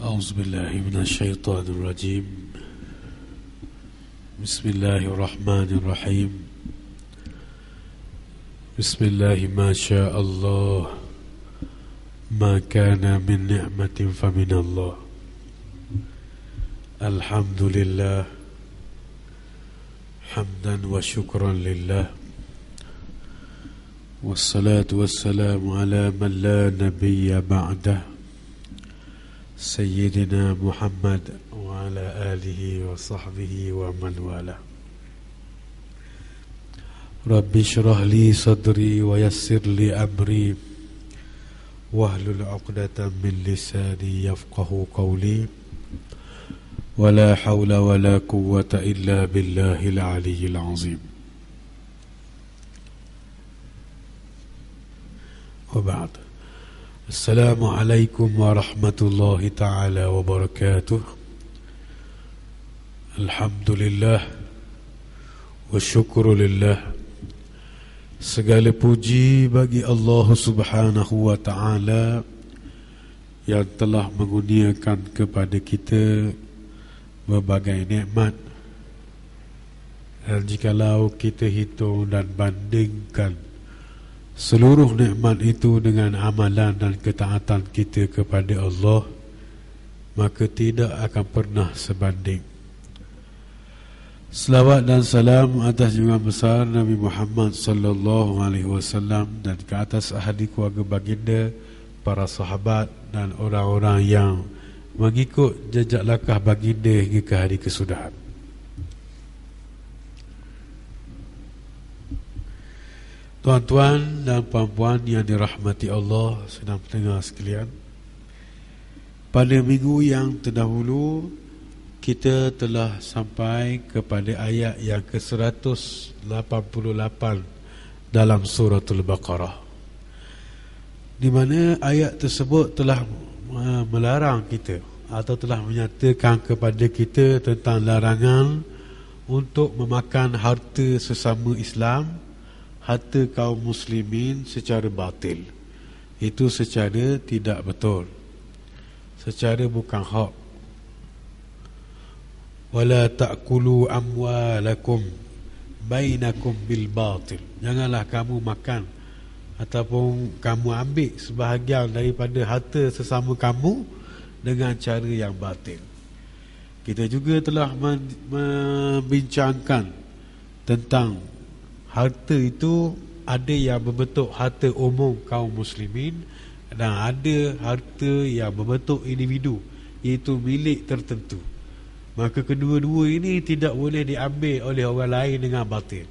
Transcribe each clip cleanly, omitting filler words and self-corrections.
أعوذ بالله من الشيطان الرجيم. بسم الله الرحمن الرحيم. بسم الله ما شاء الله ما كان من نعمة فمن الله. الحمد لله حمدا وشكرا لله، والصلاة والسلام على من لا نبي بعده سيدنا محمد وعلى آله وصحبه ومن والاه. رب اشرح لي صدري ويسر لي أمري واحلل عقدة من لساني يفقه قولي، ولا حول ولا قوة إلا بالله العلي العظيم. وبعد، Assalamualaikum warahmatullahi ta'ala wabarakatuh. Alhamdulillah wa syukurulillah. Segala puji bagi Allah subhanahu wa ta'ala yang telah mengurniakan kepada kita berbagai nikmat. Dan jikalau kita hitung dan bandingkan seluruh nikmat itu dengan amalan dan ketaatan kita kepada Allah, maka tidak akan pernah sebanding. Selawat dan salam atas junjungan besar Nabi Muhammad sallallahu alaihi wasallam dan ke atas ahli keluarga baginda, para sahabat dan orang-orang yang mengikut jejak langkah baginda hingga ke hari kesudahan. Tuan-tuan dan puan-puan yang dirahmati Allah sedang pendengar sekalian, pada minggu yang terdahulu kita telah sampai kepada ayat yang ke-188 dalam suratul Baqarah, di mana ayat tersebut telah melarang kita atau telah menyatakan kepada kita tentang larangan untuk memakan harta sesama Islam, harta kaum muslimin secara batil. Itu secara tidak betul, secara bukan hak. Wala ta'kulu amwalakum bainakum bil batil. Janganlah kamu makan ataupun kamu ambil sebahagian daripada harta sesama kamu dengan cara yang batil. Kita juga telah membincangkan tentang harta itu ada yang berbentuk harta umum kaum muslimin dan ada harta yang berbentuk individu, iaitu milik tertentu. Maka kedua-dua ini tidak boleh diambil oleh orang lain dengan batil.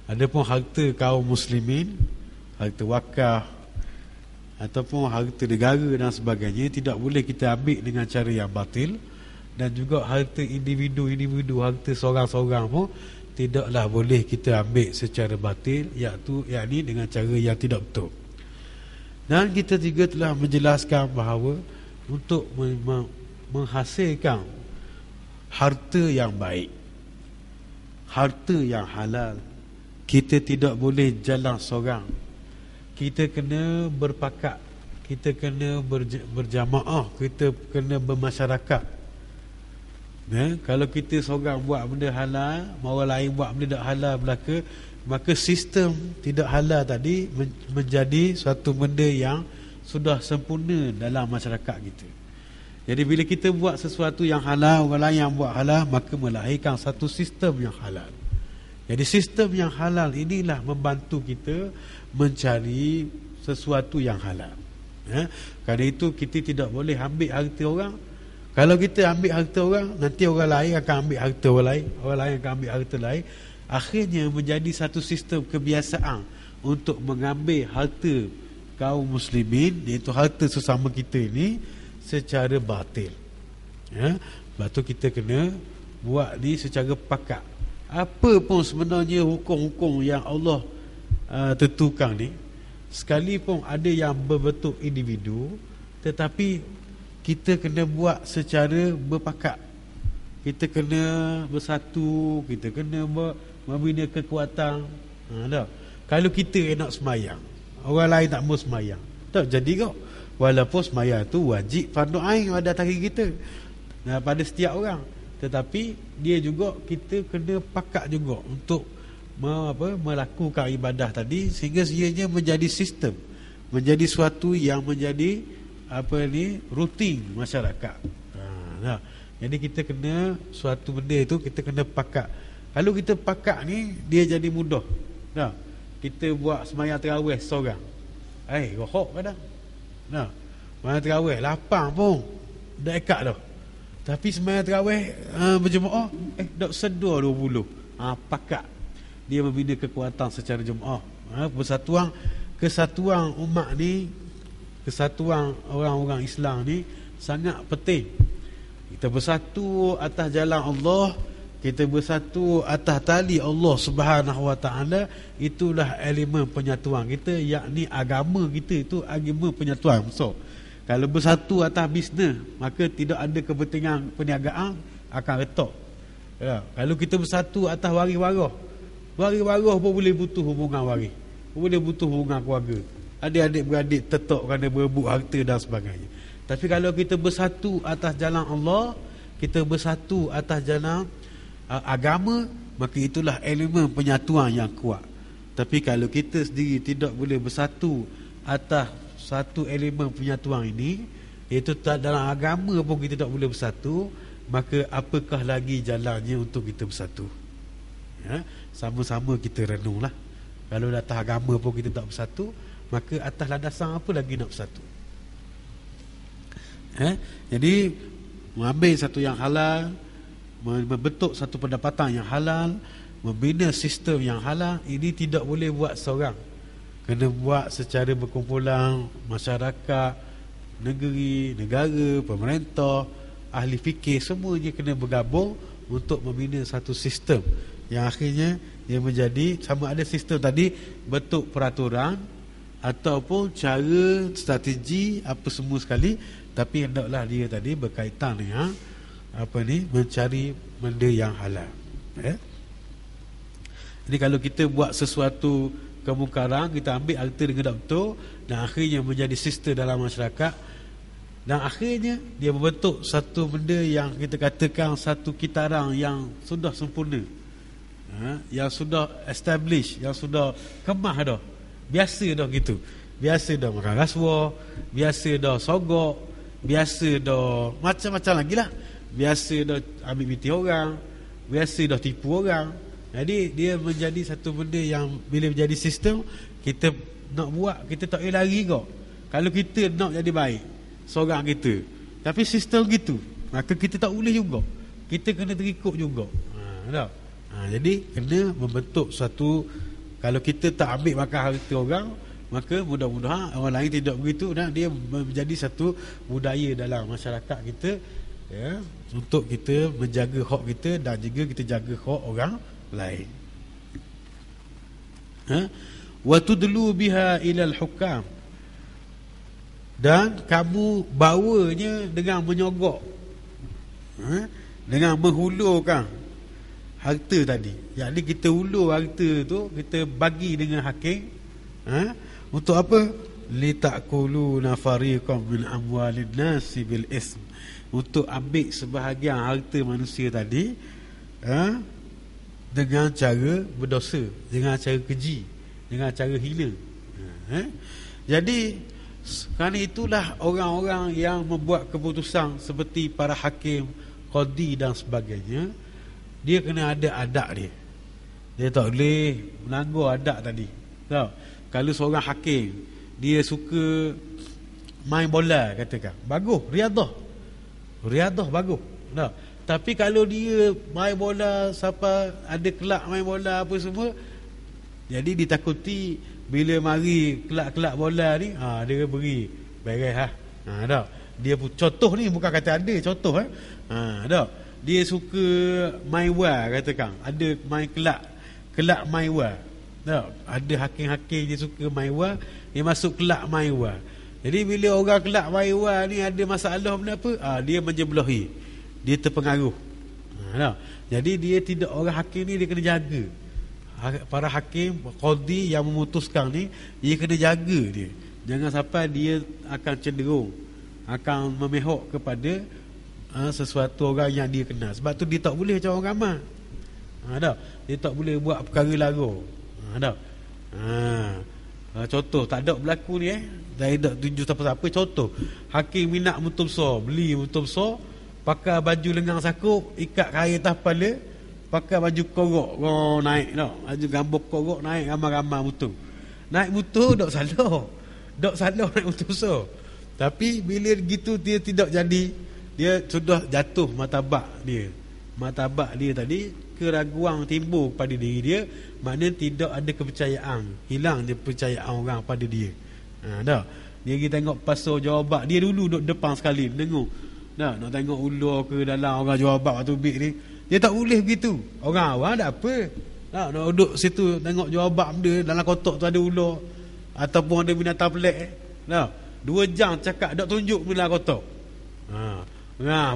Adapun harta kaum muslimin, harta wakaf ataupun harta negara dan sebagainya, tidak boleh kita ambil dengan cara yang batil. Dan juga harta individu-individu, harta seorang-seorang pun tidaklah boleh kita ambil secara batil, yakni dengan cara yang tidak betul. Dan kita juga telah menjelaskan bahawa untuk menghasilkan harta yang baik, harta yang halal, kita tidak boleh jalan seorang. Kita kena berpakat, kita kena berjamaah, kita kena bermasyarakat. Kalau kita seorang buat benda halal, orang lain buat benda tak halal belaka, maka sistem tidak halal tadi menjadi suatu benda yang sudah sempurna dalam masyarakat kita. Jadi bila kita buat sesuatu yang halal, orang lain yang buat halal, maka melahirkan satu sistem yang halal. Jadi sistem yang halal inilah membantu kita mencari sesuatu yang halal. Kerana itu kita tidak boleh ambil harta orang. Kalau kita ambil harta orang, nanti orang lain akan ambil harta orang lain, orang lain akan ambil harta lain. Akhirnya menjadi satu sistem kebiasaan untuk mengambil harta kaum muslimin, iaitu harta sesama kita ini, secara batil. Sebab tu kita kena buat ni secara pakat. Apa pun sebenarnya hukum-hukum yang Allah tentukan ni, sekalipun ada yang berbentuk individu, tetapi kita kena buat secara berpakat. Kita kena bersatu, kita kena membina kekuatan. Kalau kita nak semayang, orang lain tak mau semayang, tak jadi kau. Walaupun sembahyang tu wajib fardu ain pada atas kita, pada setiap orang, tetapi dia juga kita kena pakat juga untuk melakukan ibadah tadi sehingga ianya menjadi sistem, menjadi suatu yang menjadi rutin masyarakat. Jadi kita kena suatu benda itu kita kena pakat. Kalau kita pakat ni dia jadi mudah. Kita buat sembahyang tarawih seorang, rohok kadang. Sembahyang tarawih lapang pun dah ikat dah. Tapi sembahyang tarawih berjemaah dak sedar 20. Pakat. Dia membina kekuatan secara jemaah. Kesatuan umat ni, kesatuan orang-orang Islam ni sangat penting. Kita bersatu atas jalan Allah, kita bersatu atas tali Allah Subhanahu Wa Taala, itulah elemen penyatuan kita, yakni agama kita itu agama penyatuan. So, kalau bersatu atas bisnes, maka tidak ada kepentingan perniagaan akan retak. Kalau kita bersatu atas waris-waris pun boleh butuh hubungan waris, boleh butuh hubungan keluarga, adik-adik beradik tetap kerana berebut harta dan sebagainya. Tapi kalau kita bersatu atas jalan Allah, kita bersatu atas jalan agama, maka itulah elemen penyatuan yang kuat. Tapi kalau kita sendiri tidak boleh bersatu atas satu elemen penyatuan ini, iaitu dalam agama pun kita tak boleh bersatu, maka apakah lagi jalannya untuk kita bersatu? Sama-sama kita renunglah. Kalau atas agama pun kita tak bersatu, maka atas landasan apa lagi nak bersatu? Jadi mengambil satu yang halal, membentuk satu pendapatan yang halal, membina sistem yang halal, ini tidak boleh buat seorang. Kena buat secara berkumpulan, masyarakat, negeri, negara, pemerintah, ahli fikir, semuanya kena bergabung untuk membina satu sistem yang akhirnya dia menjadi sama ada sistem tadi bentuk peraturan ataupun cara, strategi, apa semua sekali, tapi hendaklah dia tadi berkaitan dengan mencari benda yang halal. Jadi kalau kita buat sesuatu kemungkaran, kita ambil harta dengan tak betul, dan akhirnya menjadi sistem dalam masyarakat, dan akhirnya dia membentuk satu benda yang kita katakan satu kitaran yang sudah sempurna, yang sudah establish, yang sudah kemah dah, biasa dah gitu, biasa dah makan rasuah, biasa dah sogok, biasa dah macam-macam lagi lah, biasa dah ambil binti orang, biasa dah tipu orang. Jadi dia menjadi satu benda yang bila menjadi sistem, kita nak buat, kita tak boleh lari kok. Kalau kita nak jadi baik seorang kita, tapi sistem gitu, maka kita tak boleh juga, kita kena terikut juga. Jadi kena membentuk satu. Kalau kita tak ambil makan harta orang, maka mudah-mudahan orang lain tidak begitu, dan dia menjadi satu budaya dalam masyarakat kita, untuk kita menjaga hak kita dan juga kita jaga hak orang lain. Wa tudlu biha ilal hukam, dan kamu bawanya dengan menyogok, dengan menghulurkan harta tadi. Jadi kita hulur harta tu, kita bagi dengan hakim. Untuk apa? Litakulu fariqan min amwalin nasi bil ism, untuk ambil sebahagian harta manusia tadi dengan cara berdosa, dengan cara keji, dengan cara hina. Jadi kerana itulah orang-orang yang membuat keputusan seperti para hakim, qadi dan sebagainya, dia kena ada adab dia. Dia tak boleh melanggar adab tadi. Tahu? Kalau seorang hakim dia suka main bola, katakan, bagus, riadah bagus. Tahu? Tapi kalau dia main bola sampai ada kelak main bola apa semua, jadi ditakuti bila mari kelak-kelak bola ni, dia beri beres tak? Dia pun contoh ni, bukan kata ada contoh tak? Dia suka main war, katakan, ada main kelak main war. Tak? Ada hakim-hakim dia suka main war, dia masuk kelak main war. Jadi bila orang kelak main war ni ada masalah benda apa, dia menjebelahi, dia terpengaruh. Jadi dia tidak, orang hakim ni dia kena jaga. Para hakim, qadi yang memutuskan ni, dia kena jaga dia. Jangan sampai dia akan cenderung, akan memihak kepada sesuatu orang yang dia kenal. Sebab tu dia tak boleh macam orang ramai. Tak? Dia tak boleh buat perkara lara. Tak? Contoh, tak ada berlaku ni saya tak tunjuk siapa-siapa. Contoh, hakim minat motor besar, beli motor besar, pakai baju lengan sakuk, ikat kain atas kepala, pakai baju korok, naik tak? Baju gambar korok, naik ramai-ramai motor. Naik motor tak salah, tak salah naik motor besar. Tapi bila gitu dia tidak jadi, dia sudah jatuh martabat dia. Martabat dia tadi, keraguan timbul pada diri dia, maknanya tidak ada kepercayaan, hilang je kepercayaan orang pada dia. Tak? Dia pergi tengok pasal jawabak, dia dulu duduk depan sekali tengok. Tak? Nak tengok ular ke dalam orang jawabak waktu bik ni, dia tak boleh begitu. Orang awam tak apa. Tak? Nak duduk situ tengok jawabak benda, dalam kotak tu ada ular ataupun ada binatang pelik. Tak? 2 jam cakap tak tunjuk dalam kotak.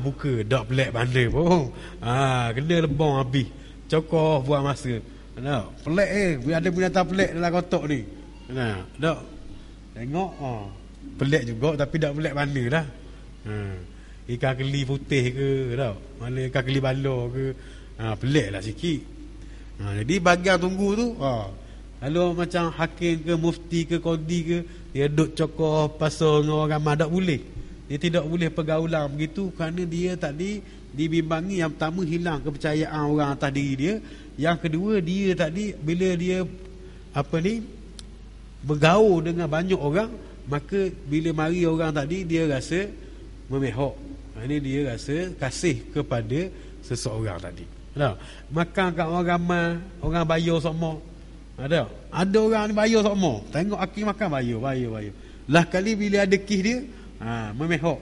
Buka dak pelik bandar pun. Kena lebong habis. Cokoh buang masa. Pelik ada binatang pelik dalam kotak ni. Tak. Tengok pelik juga tapi dak pelik bandar dah. Ikan keli putih ke tak? Mana ikan keli bala ke? Peliklah sikit. Jadi bagian tunggu tu kalau macam hakim ke mufti ke qadi ke, dia duk cokoh pasal dengan orang ramai, tak boleh. Dia tidak boleh pergaulan begitu kerana dia tadi dibimbangi. Yang pertama, hilang kepercayaan orang atas diri dia. Yang kedua, dia tadi bila dia bergaul dengan banyak orang, maka bila mari orang tadi dia rasa memihak. Ini dia rasa kasih kepada seseorang tadi. Makan kat orang ramai, orang bayar sama. Ada orang ni bayar sama. Tengok hakim makan bayar. Lah kali bila ada kes dia, memihak.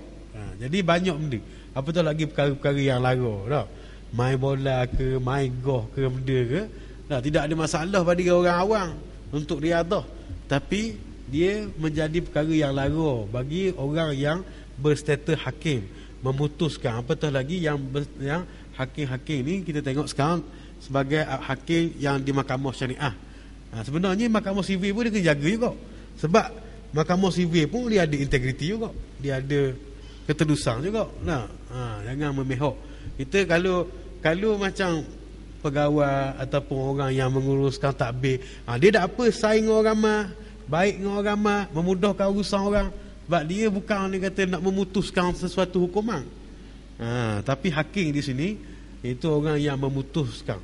Jadi banyak benda. Apatah lagi perkara-perkara yang lara, tak? Main bola ke, main golf ke, benda ke, tak? Tidak ada masalah pada orang awam untuk riadah, tapi dia menjadi perkara yang lara bagi orang yang berstatus hakim, memutuskan. Apatah lagi yang hakim-hakim ni kita tengok sekarang sebagai hakim yang di mahkamah syariah. Sebenarnya mahkamah sivil pun dia kena jaga juga. Sebab mahkamah sivil pun dia ada integriti juga, dia ada ketedusan juga. Jangan memihak. Kita kalau macam pegawai ataupun orang yang menguruskan takbir, dia tak apa saing orang ramai, baik dengan orang ramai, memudahkan urusan orang. Sebab dia bukan dia kata nak memutuskan sesuatu hukuman. Tapi hakim di sini itu orang yang memutuskan.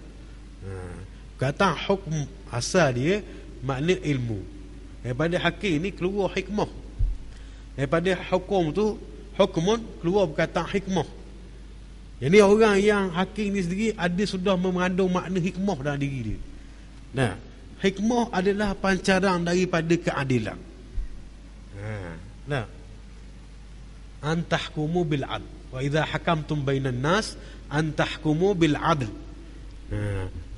Kata hukum asal dia makna ilmu. Daripada hakim ni keluar hikmah. Daripada hukum tu, hukumun keluar perkataan hikmah. Jadi orang yang hakim ni sendiri ada sudah mengandung makna hikmah dalam diri dia. Hikmah adalah pancaran daripada keadilan. Antahkumu bil adl. Wa idza hakamtum bainan nas antahkumu bil adl.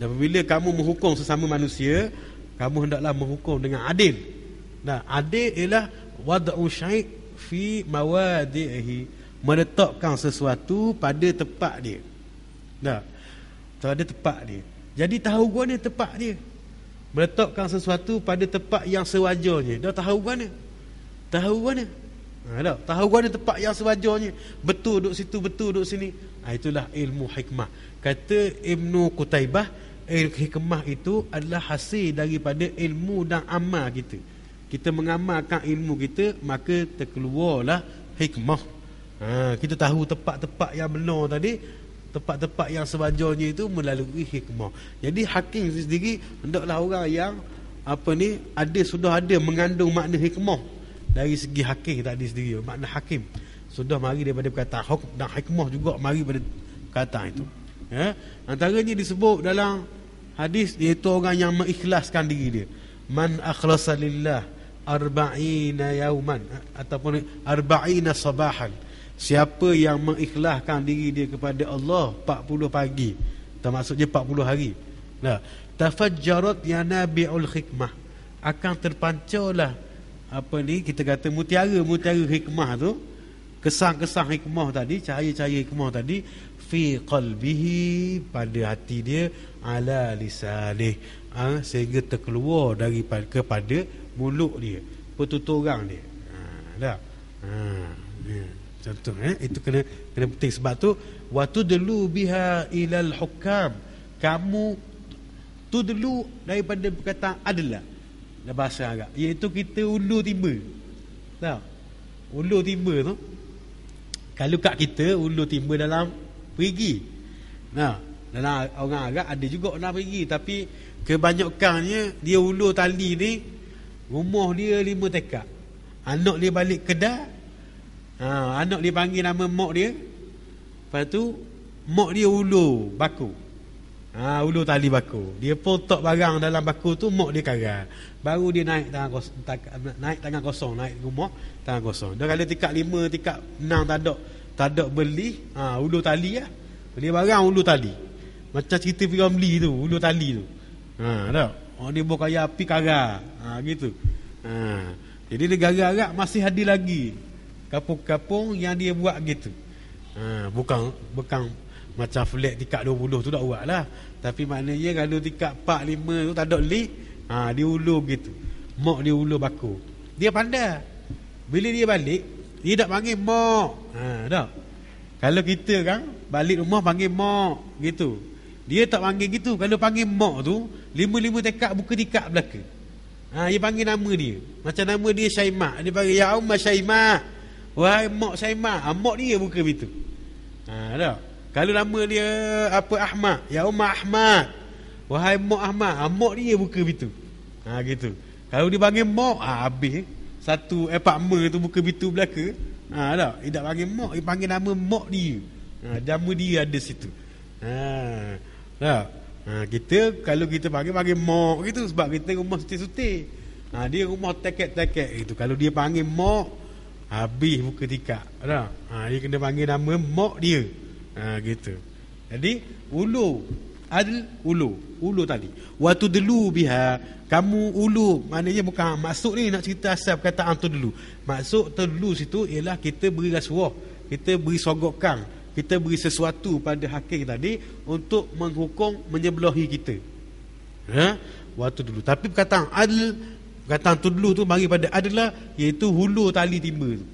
Dan apabila kamu menghukum sesama manusia, kamu hendaklah menghukum dengan adil. Adil ialah wad'u syai' fi mawadi'ihi, meletakkan sesuatu pada tempat dia. Pada tempat dia. Jadi tahu guna tempat dia. Meletakkan sesuatu pada tempat yang sewajarnya. Dah tahu guna. Tahu guna. Tahu guna tempat yang sewajarnya. Betul duduk situ, betul duduk sini. Itulah ilmu hikmah. Kata Ibnu Qutaibah, hikmah itu adalah hasil daripada ilmu dan amal kita. Kita mengamalkan ilmu kita, maka terkeluarlah hikmah. Kita tahu tempat-tempat yang benar tadi, tempat-tempat yang sewajarnya itu melalui hikmah. Jadi hakim sendiri hendaklah orang yang sudah ada mengandung makna hikmah dari segi hakim tadi sendiri. Makna hakim sudah mari daripada perkataan hukum, dan hikmah juga mari pada perkataan itu. Antaranya disebut dalam hadis, iaitu orang yang mengikhlaskan diri dia. Man akhlasa lillah arba'ina yauman, ataupun arba'ina sabahan. Siapa yang mengikhlaskan diri dia kepada Allah 40 pagi, maksudnya 40 hari. Tafajjarat yanabi'ul hikmah, akan terpancarlah kita kata mutiara-mutiara hikmah tu, kesan-kesan hikmah tadi, cahaya-cahaya hikmah tadi, fi qalbihi, pada hati dia, ala lisanih, sehingga terkeluar kepada mulut dia. pertutur orang dia. Dah. Ya. Contoh itu kena penting. Sebab tu watudlu biha ilal hukam, kamu tudlu daripada perkataan adalah dalam bahasa Arab, iaitu kita ulur timba. Tahu? Ulur timba tu, kalau kat kita ulur timba dalam perigi. Nah, dalam orang Arab ada juga nak pergi, tapi kebanyakannya dia ulur tali ni, rumah dia 5 tekak. Anak dia balik Kedah, anak dia panggil nama mak dia, lepas tu mak dia ulur baku, ulur tali baku. Dia potong barang dalam baku tu, mak dia karang, baru dia naik tangan kosong, naik rumah tangan kosong. Dia kalau tingkat 5, tingkat 6 tak ada beli, ulur tali lah. Dia barang ulur tali, macam cerita Ramli tu, ulur tali tu. Tak? Orang dia bawa kaya api karang, gitu. Jadi negara Arab masih ada lagi kampung-kampung yang dia buat gitu. Bukan macam flat tingkat 20 tu tak buat lah. Tapi maknanya kalau tingkat 4, 5 tu tak ada lift, dia ulur gitu. Mak dia ulur baku. Dia pandai. Bila dia balik, dia tak panggil mak. Tak? Kalau kita kan balik rumah panggil mak gitu. Dia tak panggil gitu. Kalau panggil mak tu, 5 tekak buka tikak belaka. Dia panggil nama dia. Macam nama dia Syaimak, dia panggil ya Ummah Syaimak, wahai mak Syaimak. Mak dia buka pintu. Tak? Kalau nama dia apa Ahmad, ya Ummah Ahmad, wahai mak Ahmad. Mak dia buka pintu. Gitu. Kalau dia panggil mak, habis satu apartmen tu buka pintu belaka. Tak? Dia tak panggil mak, dia panggil nama mak dia. Nama dia ada situ. Tak? Kita kalau kita panggil mak gitu, sebab kita rumah suti-suti. Dia rumah tekek-tekek gitu. Kalau dia panggil mak, habis buka tikak. Tak? Dia kena panggil nama mak dia. Gitu. Jadi ulur ulur tadi. Waktu dulu biha, kamu ulur, maknanya bukan maksud ni nak cerita asal perkataan tu dulu. Maksud terdulu situ ialah kita beri rasuah, kita beri sogokan, kita beri sesuatu pada hakim tadi untuk menghukum menyebelahi kita. Waktu dulu. Tapi perkataan adl, perkataan tu dulu tu bagi pada adalah, iaitu hulur tali timba tu.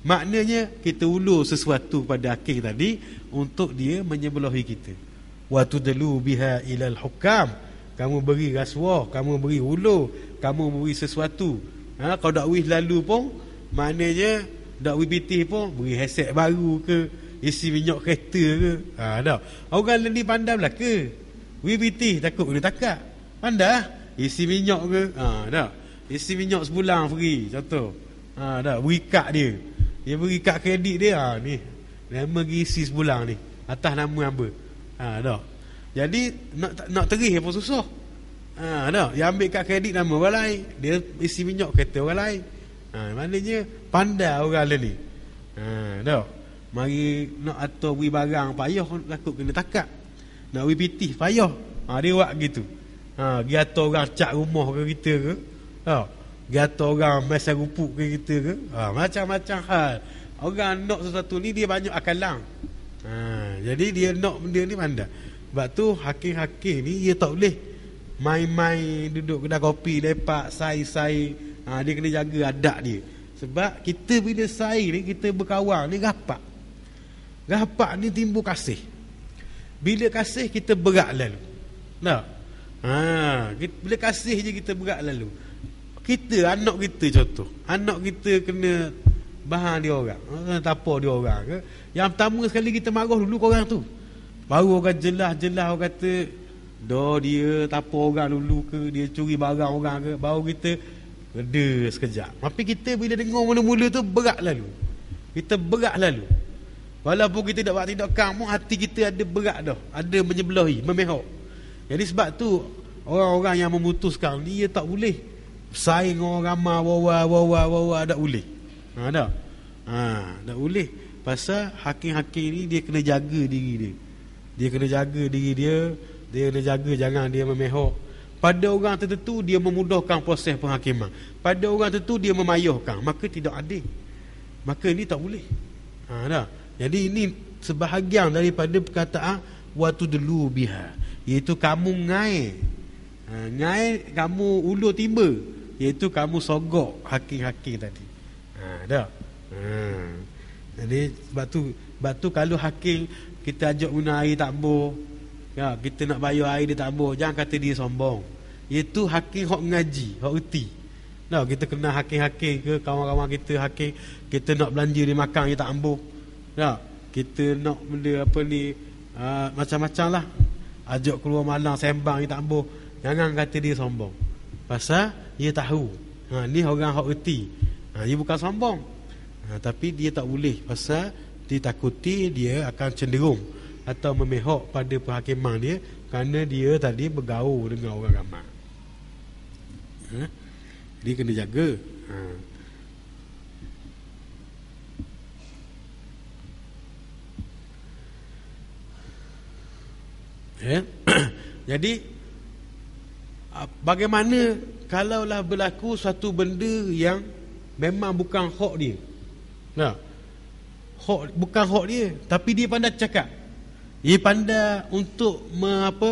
Maknanya kita ulur sesuatu pada hakim tadi untuk dia menyebelahi kita. Waktu dulu biha ilal hukam, kamu beri rasuah, kamu beri ulur, kamu beri sesuatu. Kalau dakwih lalu pun, maknanya dakwih pitih pun beri headset baru ke, isi minyak kereta ke. Tak. Orang ni pandai belaka. WBT takut kena takak. Pandai isi minyak ke. Tak. Isi minyak sebulan free contoh. Tak. Beri kad dia. Dia beri kad kredit dia. Ni. Nama isi sebulan ni. Atas nama apa. Tak. Jadi nak terih pun susah. Tak. Dia ambil kad kredit nama orang lain. Dia isi minyak kereta orang lain. Maknanya pandai orang ni. Tak. Mari nak atur beri barang payah, takut kena takak. Nak beri pitih payah. Dia buat gitu. Dia atur orang cat rumah ke kita ke. Dia atur orang masa rupuk ke kita ke. Macam-macam hal. Orang nak sesuatu ni dia banyak akalang. Jadi dia nak benda ni pandai. Sebab tu hakim-hakim ni dia tak boleh main-main duduk kedai kopi lepak sai-sai. Dia kena jaga adat dia. Sebab kita bila sai ni, kita berkawan ni rapat. Rapat ni timbul kasih. Bila kasih kita berat lalu. Tak? Bila kasih je kita berat lalu. Kita, anak kita contoh. Anak kita kena bahan dia orang. Tapar dia orang ke. Yang pertama sekali kita marah dulu korang tu. Baru orang jelas-jelas orang kata, dia tapar orang dulu ke, dia curi barang orang ke. Baru kita reda sekejap. Tapi kita bila dengar mula-mula tu berat lalu. Kita berat lalu. Walaupun kita tak buat tindakan pun, hati kita ada berat dah. Ada menyebelahi, memehok. Jadi sebab tu orang-orang yang memutuskan ni, dia tak boleh saing orang ramai, wawa, tak boleh. Tak? Tak boleh. Pasal hakim-hakim ni dia kena jaga diri dia. Dia kena jaga diri dia. Dia kena jaga jangan dia memehok. Pada orang tertentu dia memudahkan proses penghakiman. Pada orang tertentu dia memayahkan. Maka tidak adil. Maka ini tak boleh. Tak? Jadi ini sebahagian daripada perkataan waktu dulu biha, iaitu kamu ngai. Ngai kamu ulur timba. iaitu kamu sogok hakim-hakim tadi. Dah. Jadi sebab tu kalau hakim kita ajak guna air tak boleh, kita nak bayar air dia tak boleh, jangan kata dia sombong. Iaitu hakim hok ngaji, hok reti. Kita kena hakim-hakim ke kawan-kawan kita hakim, kita nak belanja dia makan dia tak ambuh. Kita nak benda apa ni, macam-macam lah, ajak keluar malam sembang dia tak ambuh, jangan kata dia sombong. Pasal dia tahu ni orang hok reti. Dia bukan sombong, tapi dia tak boleh, pasal ditakuti dia akan cenderung atau memihak pada penghakiman dia kerana dia tadi bergaul dengan orang ramai. Dia kena jaga. Jadi bagaimana kalaulah berlaku suatu benda yang memang bukan hak dia, bukan hak dia, tapi dia pandai cakap, dia pandai untuk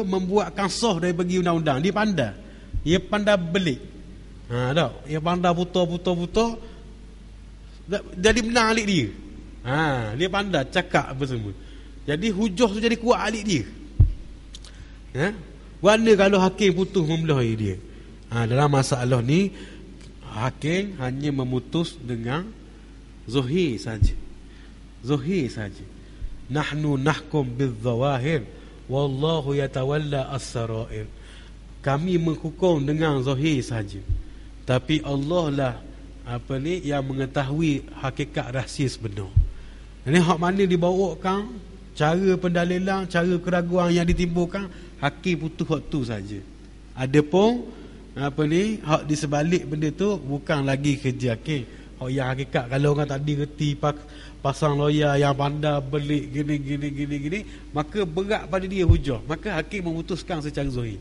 membuatkan sah dari bagi undang-undang, dia pandai belik, dia pandai putar jadi menang alik dia. Dia pandai cakap apa semua, jadi hujah tu jadi kuat alik dia. Mana kalau hakim putus membelahi dia? Dalam masalah ni hakim hanya memutus dengan zahir saja. Nahnu nahkum bil-zawahir wallahu yatawalla as-sarair. Kami menghukum dengan zahir saja, tapi Allah lah yang mengetahui hakikat rahsia sebenar. Ini hak mana dibawakan, cara pendalilan, cara keraguan yang ditimbulkan, hakim putus hak tu saja. Adapun hak di sebalik benda tu bukan lagi kerja hakim. Hak yang hakikat, kalau orang tadi reti pasang lawyer yang pandai belik gini, maka berat pada dia hujah, maka hakim memutuskan secara zahir.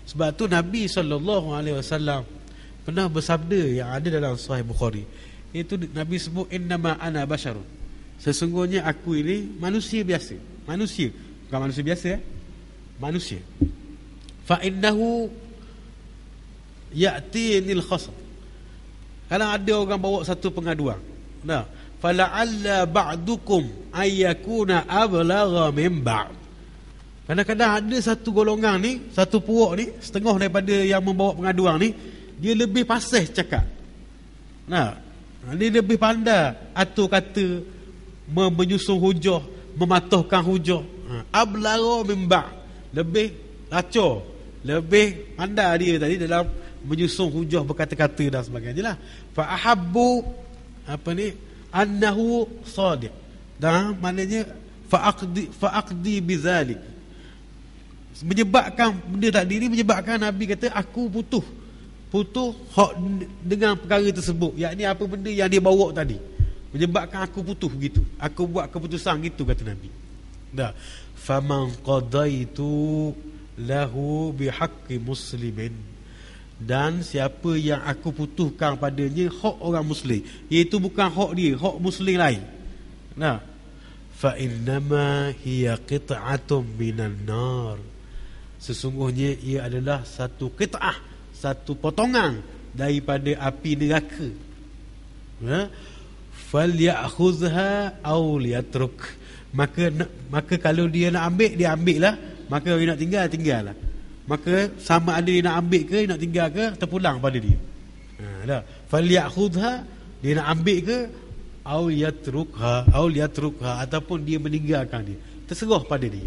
Sebab tu Nabi SAW pernah bersabda yang ada dalam Sahih Bukhari, iaitu Nabi sebut innama ana basyarun, sesungguhnya aku ini manusia biasa. Manusia, bukan manusia biasa, manusia. Fa innahu ya'tinil khasam, kalau ada orang bawa satu pengaduan, fala'alla ba'dukum ayyakuna ablagha min ba'd. Kadang-kadang ada satu golongan ni, satu puak ni, setengah daripada yang membawa pengaduan ni, dia lebih fasih cakap. Dia lebih pandai atur kata, menyusun hujah, mematuhkan hujah. Ablagha min ba'd, lebih lacur, lebih pandai dia tadi dalam menyusun hujah, berkata-kata dan sebagainya lah. Fa ahabbu annahu sadiq, dan maknanya fa aqdi bizalik, menyebabkan benda tadi ni, menyebabkan Nabi kata aku putus hak dengan perkara tersebut, yakni apa benda yang dia bawa tadi, menyebabkan aku putus begitu, aku buat keputusan gitu, kata Nabi. Faman qadaitu lahu bihaqqi muslimin, dan siapa yang aku putuskan padanya hak orang muslim, iaitu bukan hak dia, hak muslim lain, fa innama hiya qit'atun minan nar, sesungguhnya ia adalah satu qit'ah, satu potongan daripada api neraka. Falyakhuzha aw liyatruk, maka kalau dia nak ambil, dia ambil lah, maka kalau dia nak tinggal lah. Maka sama ada dia nak ambil ke, dia nak tinggal ke, terpulang pada dia. Falyakhudha, dia nak ambil ke, au yatrukha, ataupun dia meninggalkan dia, terserah pada dia.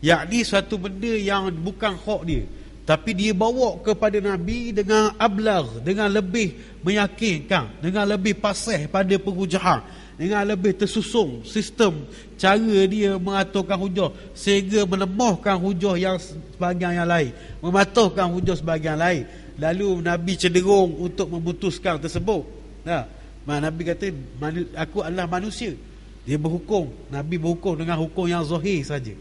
Yakni suatu benda yang bukan hak dia, tapi dia bawa kepada Nabi dengan ablagh, dengan lebih meyakinkan, dengan lebih pasih pada perhujahan, dengan lebih tersusun sistem cara dia mengaturkan hujah, sehingga melemahkan hujah yang sebahagian yang lain, mematuhkan hujah sebahagian lain. Lalu Nabi cenderung untuk memutuskan tersebut. Nabi kata aku adalah manusia, dia berhukum, Nabi berhukum dengan hukum yang zahir saja.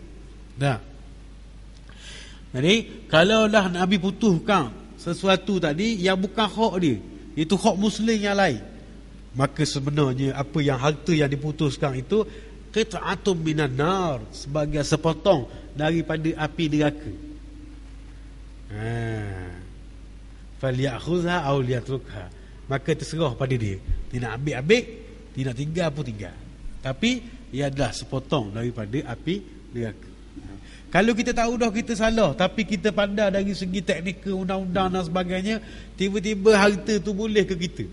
Jadi kalaulah Nabi putuskan sesuatu tadi yang bukan hak dia, itu hak muslim yang lain, maka sebenarnya apa yang harta yang diputuskan itu qit'atun minan nar, sebagai sepotong daripada api neraka. falyakhudha aw liyatrukha. Maka terserah pada dia. Dia nak ambil, dia nak tinggal pun tinggal. Tapi ia adalah sepotong daripada api neraka. Kalau kita tahu dah kita salah, tapi kita pandai dari segi teknikal, undang-undang dan sebagainya, tiba-tiba harta tu boleh ke kita?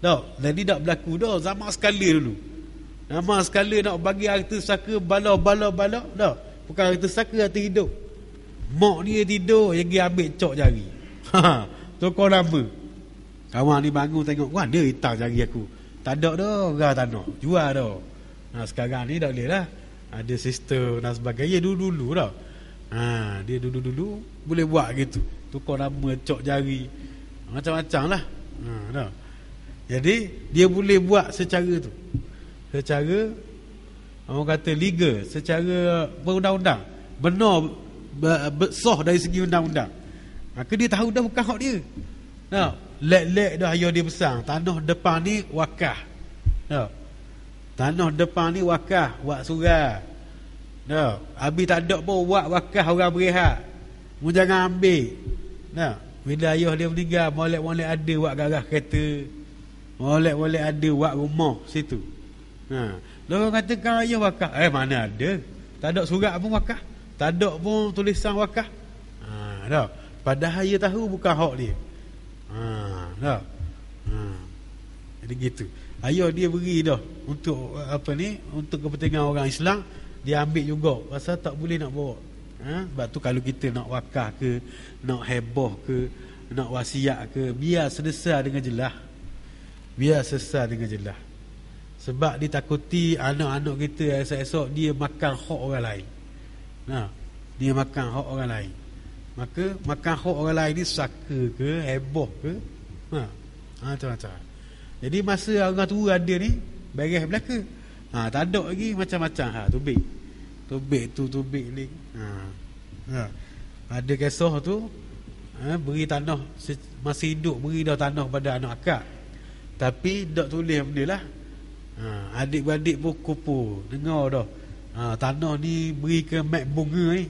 Tak, jadi tak berlaku dah. Zaman sekala dulu. Zaman sekala nak bagi harta saka bala, tak. Bukan harta saka, harta hidup. Mak dia tidur, yang dia ambil cok jari. Tokong nama. Kawan ni bangun tengok, wah dia hitam jari aku. Tak ada dah, orang tak nak. Jual dah. Nah, sekarang ni tak boleh lah. Ada sistem dan sebagainya. Dulu-dulu dah. Dia dulu-dulu boleh buat gitu. Tukar nama, cok jari, macam-macam lah. Dah. Jadi dia boleh buat secara tu, secara orang kata legal, secara berundang-undang, benar, sah dari segi undang-undang. Maka dia tahu dah bukan hak dia. Nah, lek-lek dah ayah dia besar. Tanah depan ni wakaf. Nah, tanah depan ni wakaf, wak surah. Nah, habis tak ada pun wak wakaf orang berehat. Mu jangan ambil. Nah, bila ayah dia meninggal, molek-molek ada wak garah kereta. Molek-molek ada wak rumah situ. Nah, orang katakan ayah wakaf. Mana ada? Tak ada surat pun wakaf. Tak ada pun tulisan wakaf. Dah. Padahal dia tahu bukan hak dia. Dah. Jadi gitu. Ayah dia beri dah untuk untuk kepentingan orang Islam, dia ambil juga. Pasal tak boleh nak bawa. Sebab tu kalau kita nak wakaf ke, nak heboh ke, nak wasiat ke, biar selesai dengan jelas. Biar selesai dengan jelas. Sebab ditakuti anak-anak kita esok-esok dia makan hak orang lain. Dia makan hak orang lain. Maka makan hak orang lain ni saka ke, heboh ke, macam-macam. Jadi masa orang tua ada ni, beres belaka. Tak ada lagi macam-macam. Tubik ni. Ada kisah tu, beri tanah masih hidup, beri dah tanah pada anak akak. Tapi tak tulis benda lah. Adik-beradik pun kumpul, dengar dah. Tanah ni beri ke mak bunga ni.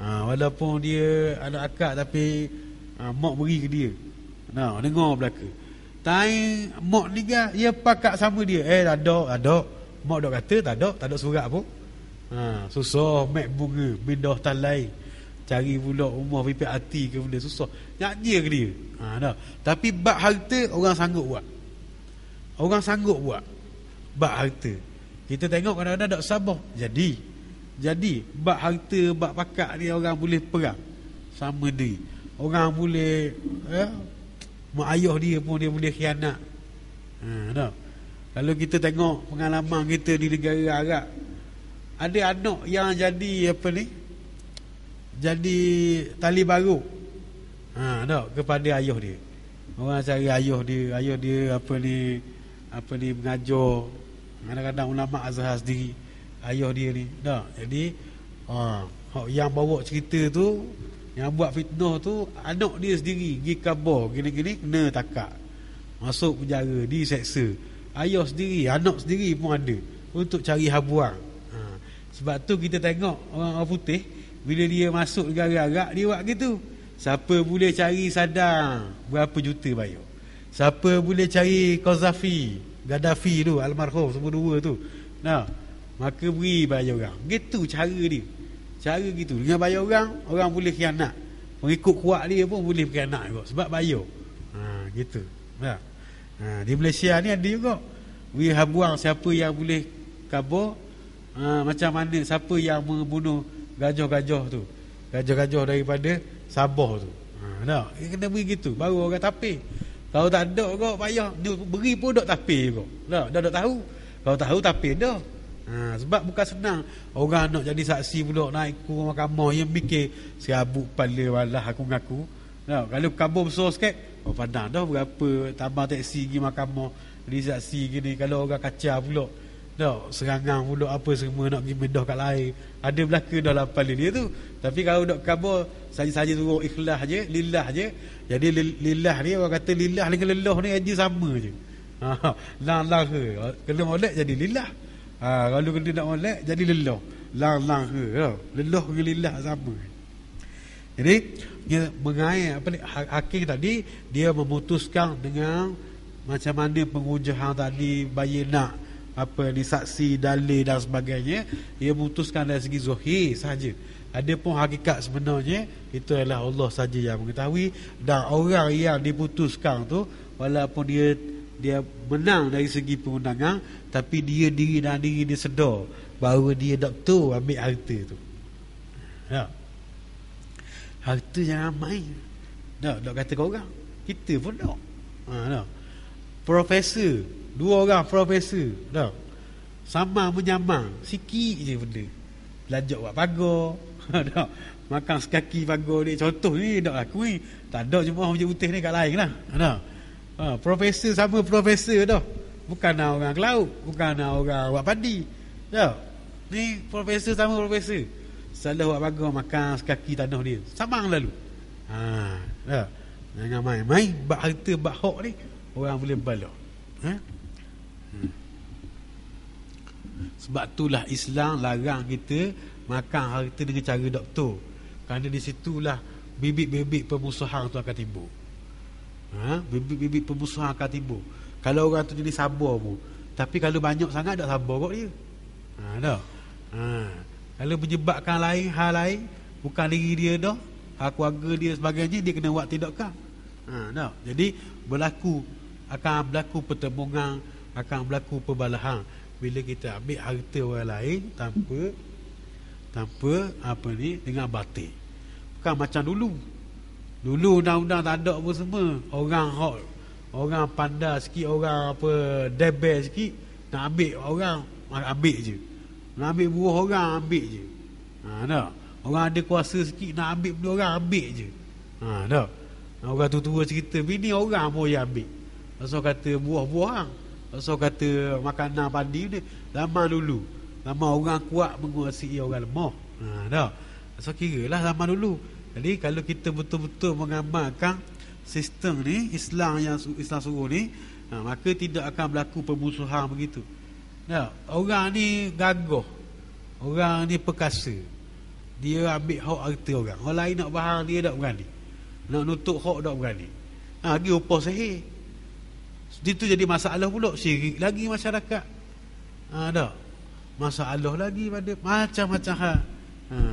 Walaupun dia anak akak, tapi mak beri ke dia. Dengar belaka. Tai mak ni kan, ia pakak sama dia. Tak ada. Mak dah kata tak ada surat pun. Susah mak bunga, pindah talai. Cari pula rumah pipit hati ke benda susah. Nyanyi ke dia. Dah. Tapi bab harta orang sanggup buat. Orang sanggup buat bab harta. Kita tengok kadang-kadang tak sabar. Jadi bab harta, bab pakak ni orang boleh perang sama dia. Orang boleh mak ayah dia pun dia boleh khianat. Dah. Kalau kita tengok pengalaman kita di negara Arab, ada anak yang jadi jadi tali baru. Dah, kepada ayah dia. Orang cari ayah dia mengajar. Kadang-kadang ulama azhar sendiri ayah dia ni. Dah. Jadi yang bawa cerita tu, yang buat fitnah tu, anak dia sendiri pergi khabar gini-gini, kena takak, masuk penjara, diseksa. Ayah sendiri, anak sendiri pun ada untuk cari habuang. Sebab tu kita tengok orang putih, bila dia masuk negara Arab, dia buat gitu. Siapa boleh cari Saddam, berapa juta bayar. Siapa boleh cari Gaddafi tu, almarhum semua dua tu, maka beri bayar orang. Gitu cara dia. Cara gitu, dengan bayar orang boleh khianat. Pengikut kuat dia pun boleh khianat juga, sebab bayar. Gitu. Di Malaysia ni ada juga. Beri habuang siapa yang boleh khabar, macam mana, siapa yang membunuh gajah-gajah tu, gajah-gajah daripada Sabah tu. Kena beri gitu, baru orang tapir. Kalau tak ada kau payah, dia beri pun dok tapir kau. Dah tahu. Kalau tahu tapir dah. Sebab bukan senang. Orang nak jadi saksi pula, naik ke mahkamah, yang fikir serabut kepala walah aku ngaku. Kalau khabar besar sikit, pandang dah berapa tambah teksi pergi mahkamah, jadi saksi gini. Kalau orang kacau pula, serangan pula apa semua, nak pergi medah kat lain, ada belaka dalam kepala dia tu. Tapi kalau dok khabar saja-saja suruh ikhlas je, lillah je. Jadi lillah ni, orang kata lillah dengan lelah ni aja sama je. Lang-lang ke, kena molek jadi lillah. Kalau kena nak molek jadi lelah. Lang-lang ke, lelah dengan lillah sama. Jadi dia mengair apa ni, hakim tadi dia memutuskan dengan macam mana pengujahan tadi, bayina apa ni, saksi, dalil dan sebagainya. Dia memutuskan dari segi zahir saja. Adapun hakikat sebenarnya itu adalah Allah saja yang mengetahui. Dan orang yang diputuskan tu walaupun dia menang dari segi perundangan, tapi dia diri dia sedar bahawa dia doktor ambil harta tu. Ya. Harta jangan main. Tak kata kau orang. Kita pun tak. Tak. Profesor, 2 orang profesor, tak. Sama menyamang, sikit je benda. Belajar buat pagar, tak. Makan sekaki pagar ni, contoh ni tak aku ni. Tak ada jemaah Masjid Putih ni kat lain lah. Tak. Profesor sama profesor dah. Bukan orang ke laut, bukan orang buat padi. Tak. Ni profesor sama profesor. Salah buat pagar, makan sekaki tanah dia. Samang lalu. Tak. Jangan main-main bab harta, bab hak ni orang boleh bala. Sebab itulah Islam larang kita makan harta dengan cara doktor. Kerana di situlah bibit-bibit permusuhan tu akan timbul. Bibit-bibit permusuhan akan timbul. Kalau orang tu jadi sabar pun, tapi kalau banyak sangat tak sabar kot dia. Tak. Kalau menyebabkan lain, hal lain, bukan diri dia dah, hak keluarga dia sebagainya, dia kena buat tindakan. Tak. Jadi akan berlaku pertembungan, akan berlaku perbalahan bila kita ambil harta orang lain tanpa apa ni, dengan batil. Bukan macam dulu undang-undang tak ada apa semua. Orang pandai sikit, orang apa debel sikit, nak ambil orang ambil je. Nak ambil buah orang ambil je. Tak. Orang ada kuasa sikit, nak ambil benda orang ambil je. Tak. Orang tua cerita bini orang pun yang ambil. Pasal kata buah-buah, pasal kata makanan padi ni. Zaman dulu, zaman orang kuat menguasai orang lemah. Tak. Pasal kiralah zaman dulu. Jadi kalau kita betul-betul mengamalkan sistem ni, Islam yang Islam suruh ni, maka tidak akan berlaku permusuhan begitu. Tak. Orang ni gagah, orang ni perkasa, dia ambil hak harta orang. Orang lain nak bahang dia tak berani, nak nutup hak tak berani. Lagi upah sahih. Itu jadi masalah pula. Syirik lagi masyarakat. Tak. Masalah lagi pada macam-macam hal.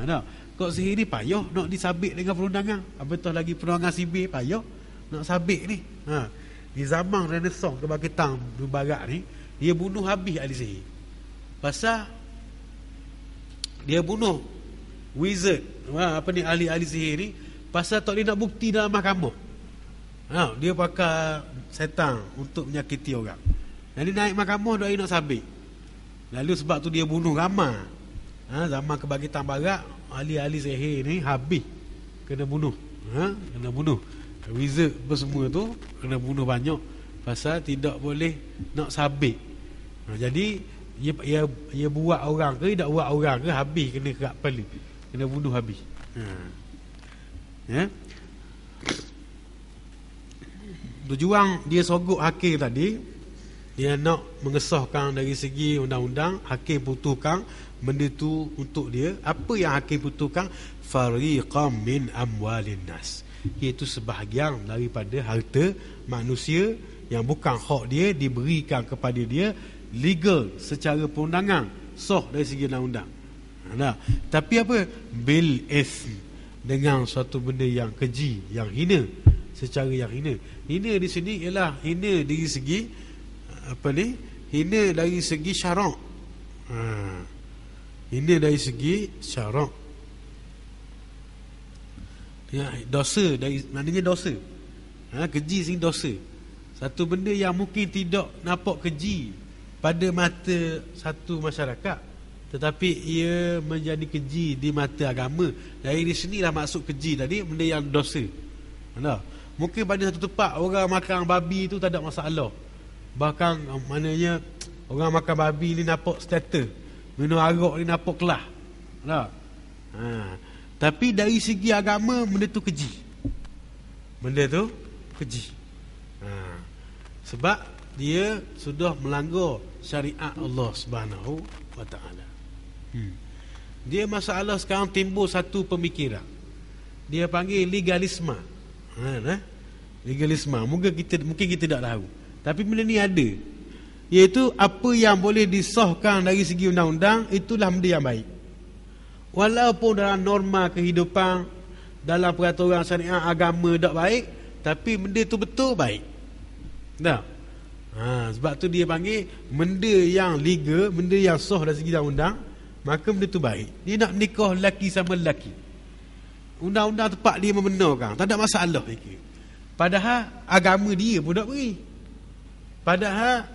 Tak. Kok sihir ni payah nak disabit dengan perundangan. Apatah lagi perundangan sibir payah nak sabit ni. Di zaman Renaissance kebangkitan di barat ni, dia bunuh habis ahli sihir. Pasal dia bunuh wizard, ahli-ahli sihir ni, pasal tak dia nak bukti dalam mahkamah. Dia pakai setan untuk menyakiti orang. Jadi naik mahkamah dia nak sabit. Lalu sebab tu dia bunuh ramai. Zaman kebangkitan barat, ahli-ahli sihir ni habis kena bunuh. Kena bunuh. Wizard apa semua tu kena bunuh banyak pasal tidak boleh nak sabit. Jadi ia buat orang ke tidak buat orang ke, habis kena kerak kepala, kena bunuh habis. Tujuan dia sogok hakim tadi, dia nak mengesahkan dari segi undang-undang. Hakim putuskan benda tu untuk dia. Apa yang hakim putuskan? Fariqam min amwalin nas, iaitu sebahagian daripada harta manusia yang bukan hak dia, diberikan kepada dia legal secara perundangan, sah dari segi undang-undang. Tapi apa? Bil ism, dengan suatu benda yang keji, yang hina, secara yang hina. Hina di sini ialah hina dari segi hina dari segi syarak. Hina dari segi syarak. Ya, dosa dari maknanya dosa. Keji sini dosa. Satu benda yang mungkin tidak nampak keji pada mata satu masyarakat, tetapi ia menjadi keji di mata agama. Dari sinilah maksud keji tadi, benda yang dosa. Mungkin pada satu tempat orang makan babi tu tak ada masalah. Bahkan maknanya orang makan babi ni nampak status, minum arak ni nampak kelah. Tapi dari segi agama benda tu keji. Benda tu keji. Sebab dia sudah melanggar syariat Allah Subhanahu wa taala. Dia masalah sekarang timbul satu pemikiran. Dia panggil legalisme. Legalisme. Mungkin kita tak tahu. Tapi benda ni ada. Iaitu apa yang boleh disahkan dari segi undang-undang, itulah benda yang baik. Walaupun dalam norma kehidupan, dalam peraturan syariah agama tak baik, tapi benda tu betul baik. Tak? Sebab tu dia panggil benda yang legal, benda yang sah dari segi undang-undang, maka benda tu baik. Dia nak nikah lelaki sama lelaki, undang-undang tempat dia membenarkan, tak ada masalah. Padahal agama dia pun tak beri. Padahal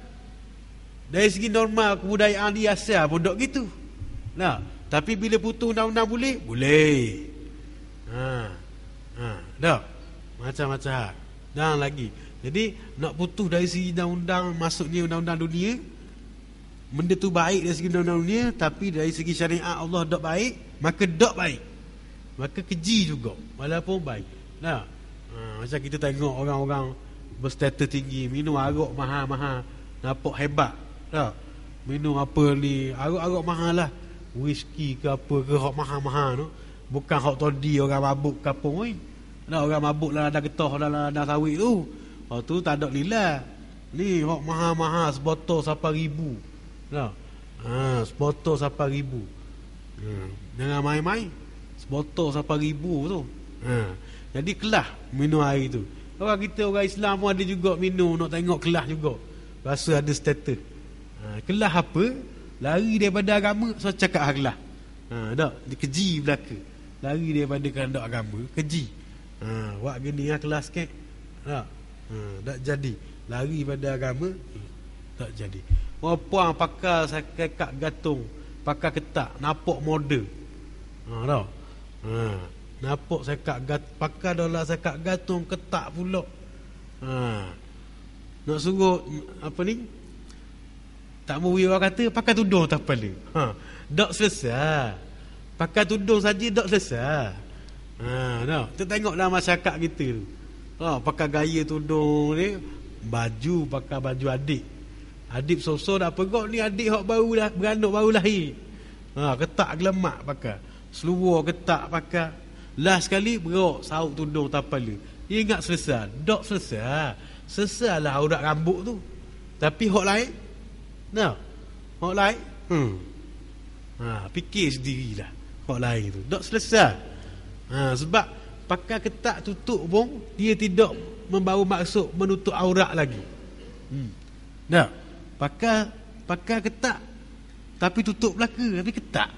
dari segi norma kebudayaan dia asal pun tak gitu. Nah, tapi bila putus undang-undang boleh? Boleh. Dah. Macam-macam. Dan lagi. Jadi nak putus dari segi undang-undang, maksudnya undang-undang dunia, benda tu baik dari segi undang-undang dunia, tapi dari segi syariat Allah tak baik, maka tak baik. Maka keji juga walaupun baik. Nah, macam kita tengok orang-orang berstatus tinggi minum arak mahal-mahal, nampak hebat. Dah. Minum apa ni, arak-arak mahal lah, whisky ke apa ke, hak mahal-mahal tu. Bukan hak todi orang mabuk kapung ni. Nah, orang mabuk lah ada getah dalam sawit tu. Hak tu tak ada lila. Ni hak mahal-mahal, sebotol 8,000. Nah. Sebotol 8,000. Jangan main-main. Sebotol 8,000 tu. Jadi kelas minum air tu. Orang kita, orang Islam pun ada juga minum, nak tengok kelas juga. Rasa ada status. Kelas apa? Lari daripada agama, so cakap kelas. Tak, dia keji belaka. Lari daripada kehendak agama, keji. Wak gini kelas kek. Tak jadi. Lari pada agama, tak jadi. Orang puang pakai sakak gantung, pakai ketak, nampak model. Tak. Nampak pakai dalam sakak gantung, ketak pula. Nak suruh apa ni? Tak mau orang kata pakai tudung tak kepala. Tak selesai. Pakai tudung saja tak selesai. Tak. Kita tengok dalam masyarakat kita tu. Pakai gaya tudung ni, baju pakai baju adik. Adik sosok dah pegok ni, adik hak baru dah beranak baru lahir. Ketak gelemak pakai. Seluar ketak pakai. Last sekali berok sauk tudung tak kepala. Dia ingat selesai. Tak selesai. Selesailah aurat rambut tu. Tapi hak lain, nah, hak lain, fikir sendirilah. Hak lain tu tak selesai. Sebab pakai ketak tutup pun dia tidak membawa maksud menutup aurat lagi. Nah, pakai ketak tapi tutup belaka, tapi ketak,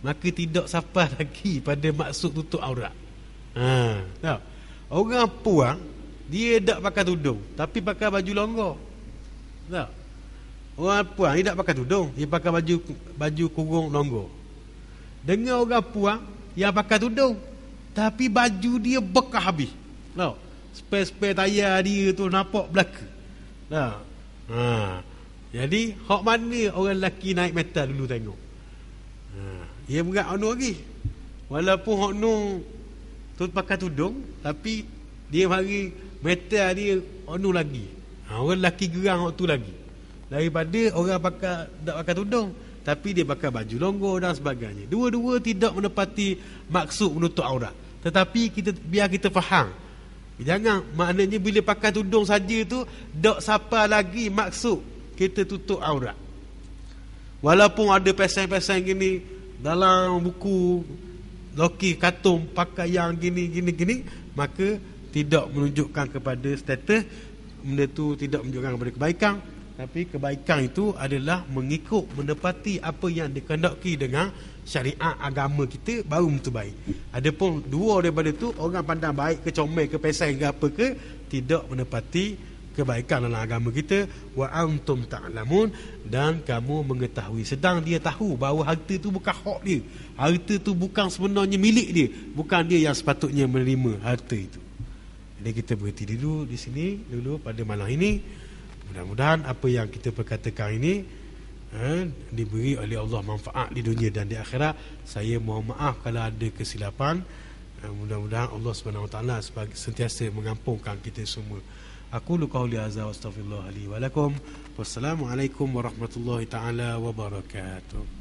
maka tidak sampai lagi pada maksud tutup aurat. Nah, orang puang dia tak pakai tudung tapi pakai baju longgar. Nah, orang puang dia tak pakai tudung, dia pakai baju kurung longgar. Dengan orang puang yang pakai tudung tapi baju dia bekas habis. Tahu? Spare tayar dia tu nampak belaka. Nah. Jadi hak mana orang lelaki naik metal dulu tengok. Dia berat anu lagi. Walaupun hak nu tu pakai tudung tapi dia mari metal dia anu lagi. Orang lelaki gerang hak tu lagi. Daripada orang tak pakai tudung tapi dia pakai baju longgar dan sebagainya. Dua-dua tidak menepati maksud menutup aurat. Tetapi biar kita faham. Jangan maknanya bila pakai tudung saja tu tak sampai lagi maksud kita tutup aurat. Walaupun ada pesan-pesan gini dalam buku loki kartun pakai yang gini, maka tidak menunjukkan kepada status, benda tu tidak menunjukkan kepada kebaikan. Tapi kebaikan itu adalah mengikut, menepati apa yang dikehendaki dengan syariat agama kita, baru itu baik. Adapun dua daripada itu, orang pandang baik ke comel ke pesan ke apa ke, tidak menepati kebaikan dalam agama kita. Wa antum ta'lamun, dan kamu mengetahui. Sedang dia tahu bahawa harta itu bukan hak dia. Harta itu bukan sebenarnya milik dia. Bukan dia yang sepatutnya menerima harta itu. Jadi kita berhenti dulu di sini dulu pada malam ini. Mudah-mudahan apa yang kita perkatakan ini diberi oleh Allah manfaat di dunia dan di akhirat. Saya mohon maaf kalau ada kesilapan. Mudah-mudahan Allah Subhanahu Wa Taala sentiasa mengampunkan kita semua. Aku qauli hadza wa astaghfirullah li wa lakum. Wassalamualaikum warahmatullahi taala wabarakatuh.